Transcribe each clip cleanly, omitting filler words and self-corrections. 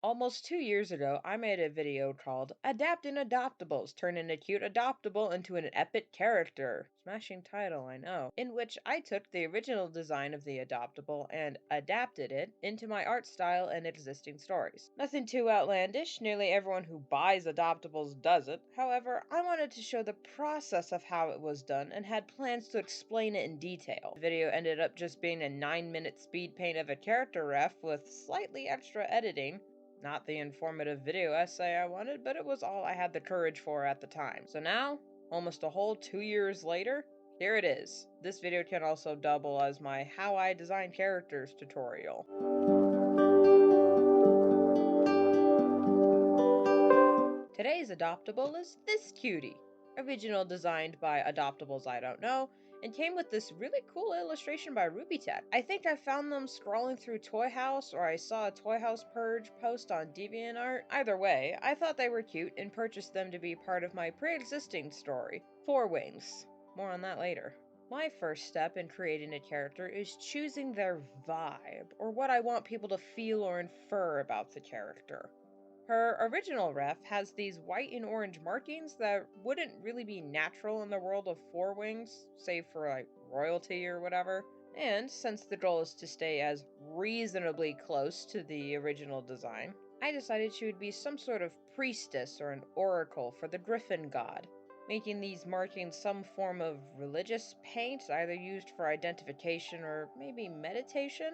Almost 2 years ago, I made a video called Adapting Adoptables, turning a cute adoptable into an epic character. Smashing title, I know. In which I took the original design of the adoptable and adapted it into my art style and existing stories. Nothing too outlandish, nearly everyone who buys adoptables does it. However, I wanted to show the process of how it was done and had plans to explain it in detail. The video ended up just being a 9-minute speed paint of a character ref with slightly extra editing. Not the informative video essay I wanted, but it was all I had the courage for at the time. So now, almost a whole 2 years later, here it is. This video can also double as my How I Design Characters tutorial. Today's adoptable is this cutie. Original designed by Adoptables I Don't Know, and came with this really cool illustration by Ruby Tech. I think I found them scrolling through Toy House, or I saw a Toy House Purge post on DeviantArt. Either way, I thought they were cute and purchased them to be part of my pre-existing story, Four Wings. More on that later. My first step in creating a character is choosing their vibe, or what I want people to feel or infer about the character. Her original ref has these white and orange markings that wouldn't really be natural in the world of Four Wings, save for like royalty or whatever. And since the goal is to stay as reasonably close to the original design, I decided she would be some sort of priestess or an oracle for the Griffin god, making these markings some form of religious paint, either used for identification or maybe meditation.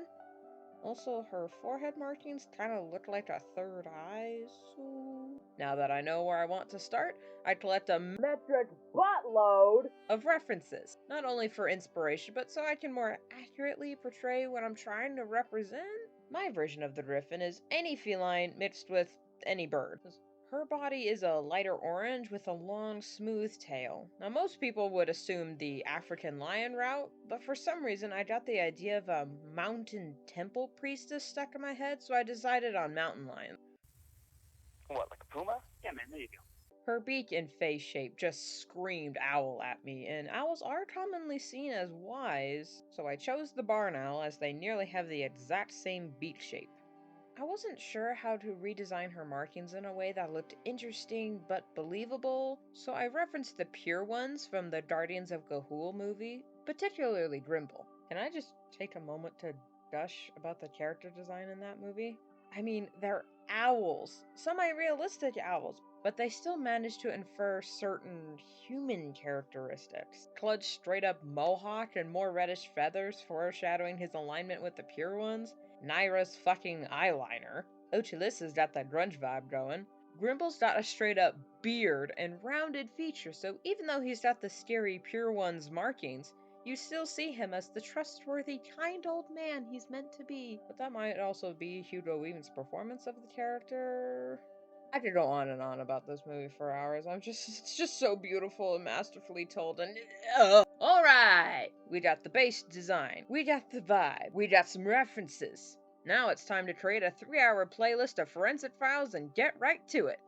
Also, her forehead markings kind of look like a third eye, so... Now that I know where I want to start, I collect a metric buttload of references. Not only for inspiration, but so I can more accurately portray what I'm trying to represent. My version of the Griffin is any feline mixed with any bird. Her body is a lighter orange with a long, smooth tail. Now, most people would assume the African lion route, but for some reason I got the idea of a mountain temple priestess stuck in my head, so I decided on mountain lion. What, like a puma? Yeah, man, there you go. Her beak and face shape just screamed owl at me, and owls are commonly seen as wise, so I chose the barn owl as they nearly have the exact same beak shape. I wasn't sure how to redesign her markings in a way that looked interesting but believable, so I referenced the pure ones from the Guardians of Ga'Hoole movie, particularly Grimble. Can I just take a moment to gush about the character design in that movie? I mean, they're owls, semi-realistic owls, but they still manage to infer certain human characteristics. Clud's straight-up mohawk and more reddish feathers foreshadowing his alignment with the pure ones, Naira's fucking eyeliner. Ochilissa's got that grunge vibe going. Grimble's got a straight up beard and rounded features, so even though he's got the scary Pure One's markings, you still see him as the trustworthy, kind old man he's meant to be. But that might also be Hugo Weaving's performance of the character. I could go on and on about this movie for hours. It's just so beautiful and masterfully told, and alright! We got the base design, we got the vibe, we got some references. Now it's time to create a 3-hour playlist of forensic files and get right to it.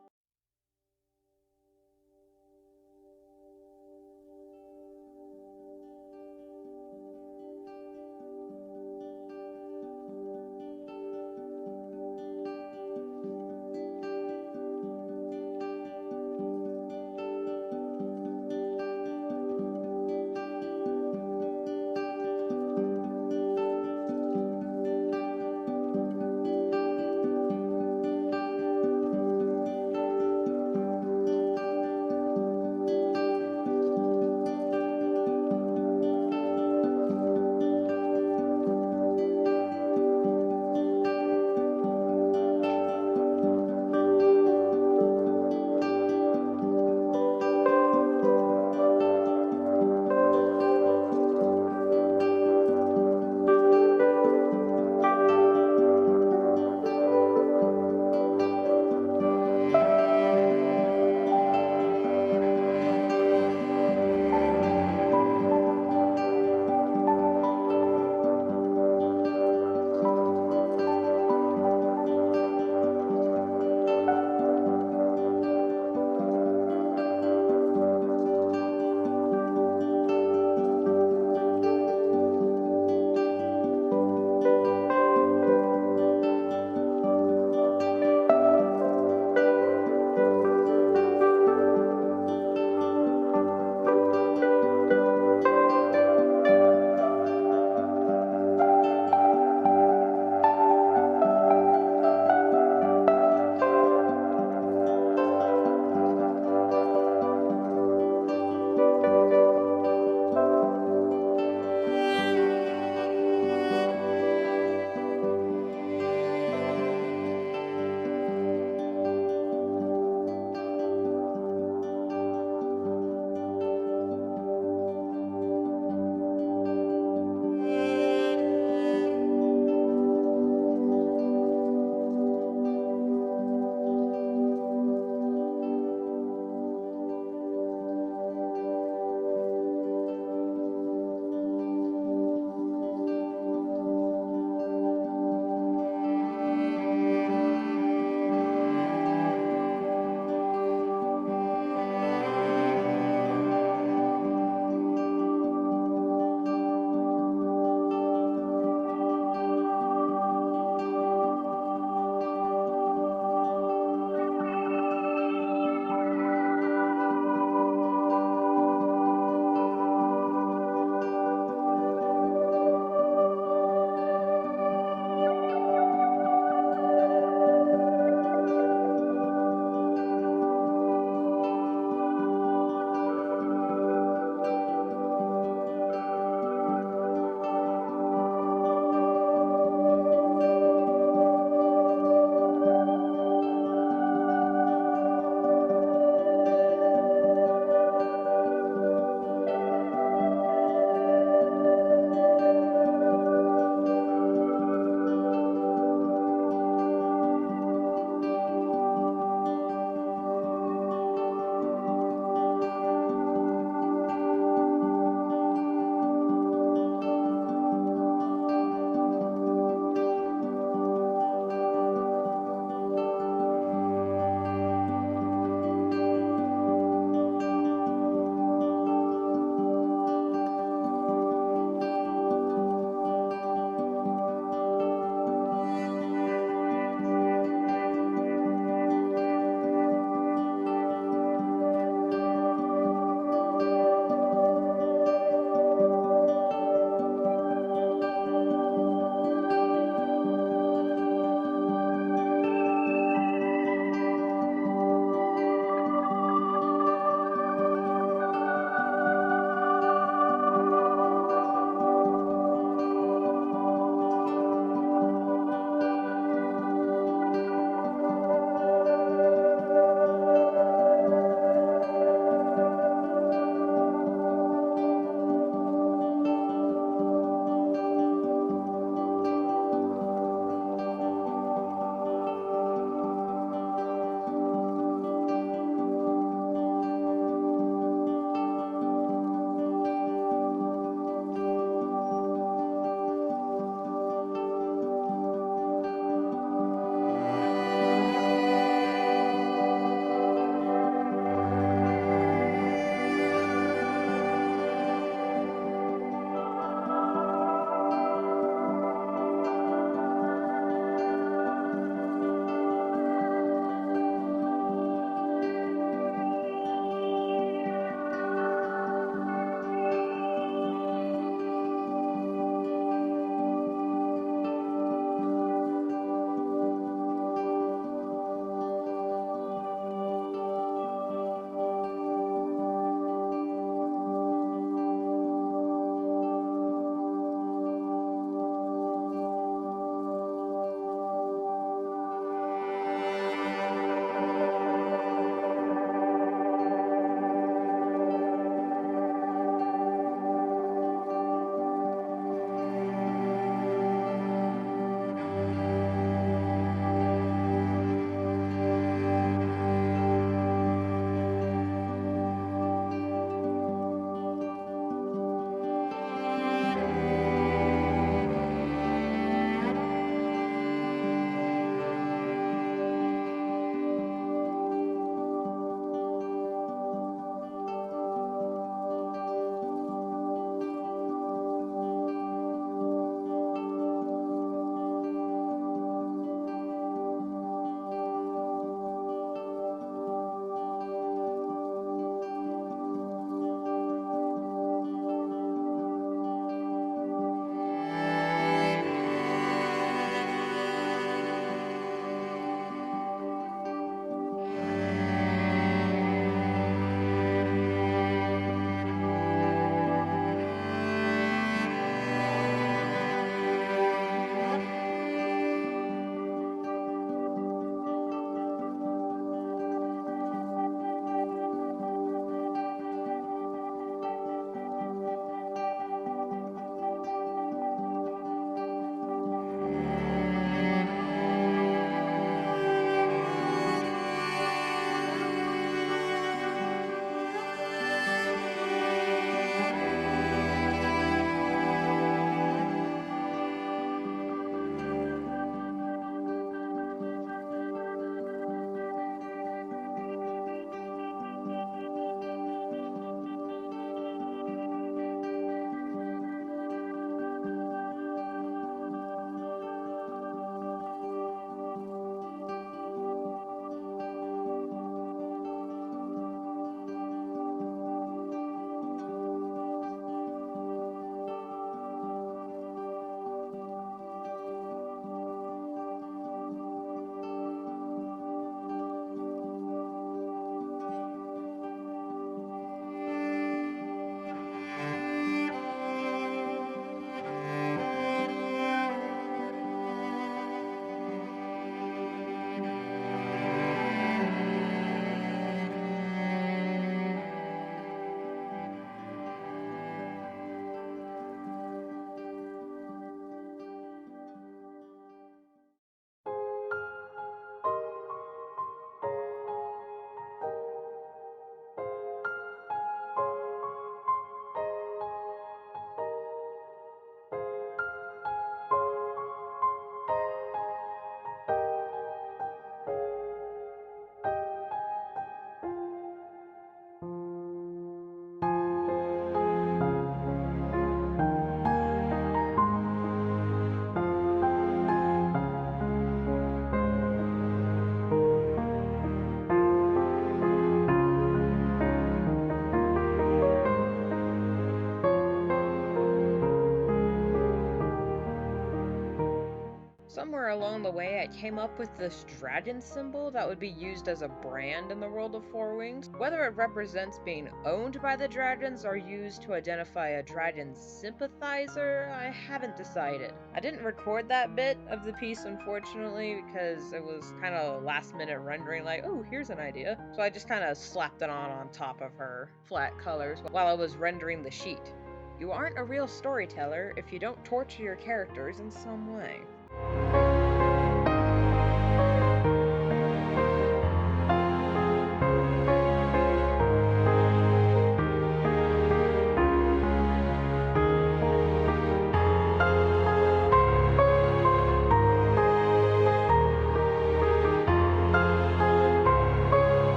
somewhere along the way, I came up with this dragon symbol that would be used as a brand in the world of Four Wings. Whether it represents being owned by the dragons or used to identify a dragon sympathizer, I haven't decided. I didn't record that bit of the piece, unfortunately, because it was kind of last minute rendering, like, oh, here's an idea. So I just kind of slapped it on top of her flat colors while I was rendering the sheet. You aren't a real storyteller if you don't torture your characters in some way.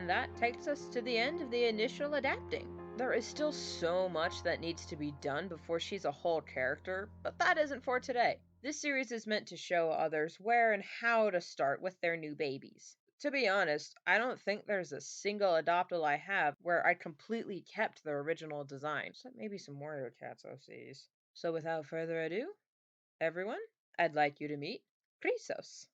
And that takes us to the end of the initial adapting. There is still so much that needs to be done before she's a whole character, but that isn't for today. This series is meant to show others where and how to start with their new babies. To be honest, I don't think there's a single adoptable I have where I completely kept the original design, except maybe some Warrior Cats OCs. So without further ado, everyone, I'd like you to meet Chrysos.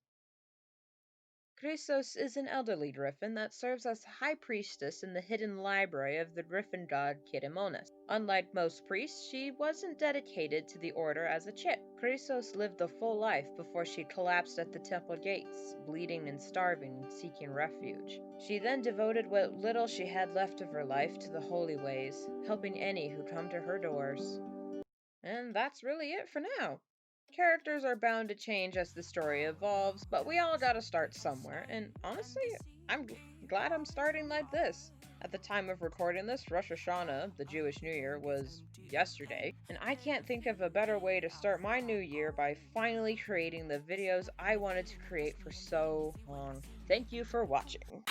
Chrysos is an elderly griffin that serves as high priestess in the hidden library of the griffin god Kidemonis. Unlike most priests, she wasn't dedicated to the order as a chip. Chrysos lived a full life before she collapsed at the temple gates, bleeding and starving, seeking refuge. She then devoted what little she had left of her life to the holy ways, helping any who come to her doors. And that's really it for now. Characters are bound to change as the story evolves, but we all gotta start somewhere, and honestly, I'm glad I'm starting like this. At the time of recording this, Rosh Hashanah, the Jewish New Year, was yesterday, and I can't think of a better way to start my new year by finally creating the videos I wanted to create for so long. Thank you for watching.